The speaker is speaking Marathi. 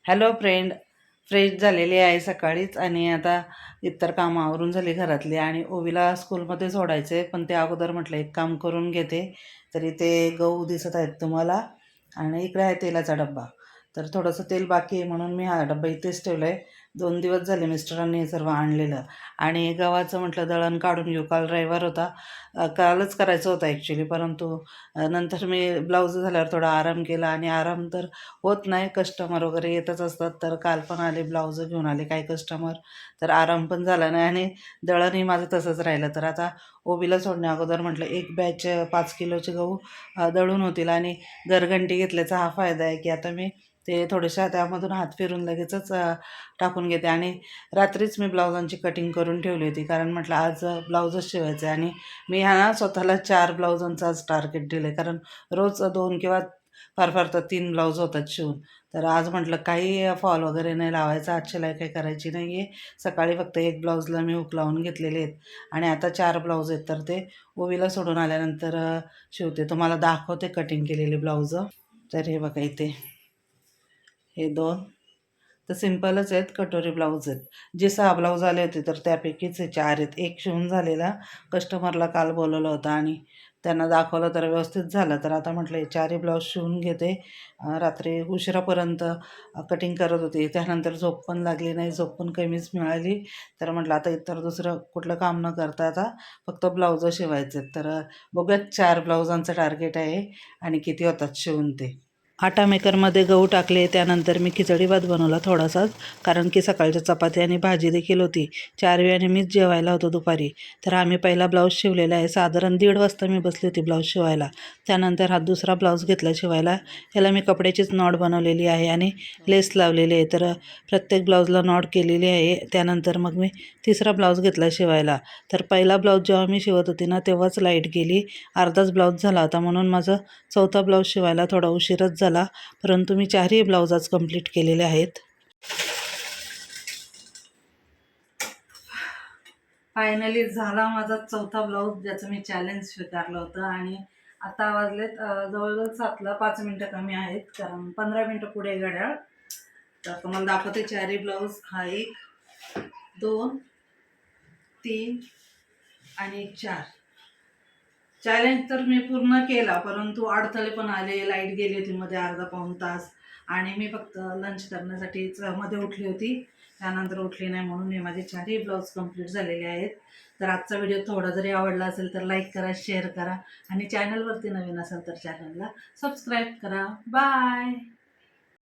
Hello friend. फ्रेश झालेली आहे सकाळीच आणि आता इतर कामं आवरून झाली घरातली आणि ओवीला स्कूलमध्ये सोडायचं आहे. पण ते अगोदर म्हटलं एक काम करून घेते. तरी ते गहू दिसत आहेत तुम्हाला आणि इकडे आहे तेलाचा डब्बा. तर थोडंसं तेल बाकी आहे म्हणून मी हा डब्बा इथेच ठेवला आहे. 2 दिवस झाले मिस्टरांनी हे सर्व आणलेलं. आणि गव्हाचं म्हटलं दळण काढून घेऊ, काल रविवार होता. कालच करायचं होतं ॲक्च्युली, परंतु नंतर मी ब्लाऊज झाल्यावर थोडा आराम केला आणि आराम तर होत नाही, कस्टमर वगैरे येतच असतात. तर काल पण आले, ब्लाऊज घेऊन आले काही कस्टमर, तर आराम पण झाला नाही आणि दळणही माझं तसंच राहिलं. तर आता ओबीला सोडण्या अगोदर म्हटलं एक बॅच 5 किलोचे गहू दळून होतील आणि घरघंटी घेतल्याचा हा फायदा आहे की आता मी ते थोडेशा त्यामधून हात फिरून लगेचच टाकून घेते. आणि रात्रीच मी ब्लाऊजांची कटिंग करून ठेवली होती, कारण म्हटलं आज ब्लाऊजच शिवायचं आहे. आणि मी ह्या स्वतःला 4 ब्लाऊजांचं आज टार्गेट दिलं आहे, कारण रोज 2 किंवा फार फार तर 3 ब्लाऊज होतात शिवून. तर आज म्हटलं काही फॉल वगैरे नाही लावायचा, आज शिलाई काही करायची नाही आहे. सकाळी फक्त एक ब्लाऊजला मी हुक लावून घेतलेले आहेत आणि आता 4 ब्लाऊज आहेत. तर ते ओवीला सोडून आल्यानंतर शिवते. तुम्हाला दाखवते कटिंग केलेले ब्लाऊज. तर हे बघा इथे हे 2 तर सिंपलच आहेत, कटोरी ब्लाऊज आहेत. जे 6 ब्लाऊज आले होते तर त्यापैकीच हे 4 आहेत. एक शिवून झालेला कस्टमरला काल बोलवलं होतं आणि त्यांना दाखवलं तर व्यवस्थित झालं. तर आता म्हटलं हे 4ही ब्लाऊज शिवून घेते. रात्री उशिरापर्यंत कटिंग करत होते, त्यानंतर झोप पण लागली नाही, झोप पण कमीच मिळाली. तर म्हटलं आता इतर दुसरं कुठलं काम न करता आता फक्त ब्लाऊज शिवायचे आहेत. तर बघूयात 4 ब्लाऊजांचं टार्गेट आहे आणि किती होतात शिवून ते. आटा मेकरमध्ये गहू टाकले, त्यानंतर मी खिचडी भात बनवला थोडासाच, कारण की सकाळच्या चपाती आणि भाजी देखील होती. 4 वेळाने मीच जेवायला होतो दुपारी. तर आम्ही पहिला ब्लाऊज शिवलेला आहे. साधारण 1:30 वाजता मी बसली होती ब्लाऊज शिवायला. त्यानंतर हा दुसरा ब्लाऊज घेतला शिवायला. याला मी कपड्याचीच नॉट बनवलेली आहे आणि लेस लावलेली आहे. तर प्रत्येक ब्लाऊजला नॉट केलेली आहे. त्यानंतर मग मी तिसरा ब्लाऊज घेतला शिवायला. तर पहिला ब्लाऊज जेव्हा मी शिवत होती ना तेव्हाच लाईट गेली. अर्धाच ब्लाऊज झाला होता, म्हणून माझं चौथा ब्लाऊज शिवायला थोडा उशीरच झाला. परंतु मी 4ही ब्लाऊज आज कंप्लीट केलेले आहेत. फायनली झाला माझा चौथा ब्लाऊज, ज्याचं मी चॅलेंज स्वीकारलं होतं. आणि आता वाजलेत जवळजवळ 7ला 5 मिनटं कमी आहेत, कारण 15 मिनटं पुढे घड्याळ. तर तुम्हाला दाखवते 4ही ब्लाऊज. हा 1, 2, 3 आणि 4. चॅलेंज तर मी पूर्ण केला, परंतु अडथळे पण आले. लाईट गेली होती मध्ये अर्धा पाऊण तास आणि मी फक्त लंच करण्यासाठीच मध्ये उठली होती, त्यानंतर उठली नाही, म्हणून हे माझे 4ही ब्लाऊज कंप्लीट झालेले आहेत. तर आजचा व्हिडिओ थोडा जरी आवडला असेल तर लाईक करा, शेअर करा आणि चॅनलवरती नवीन असेल तर चॅनलला सबस्क्राईब करा. बाय.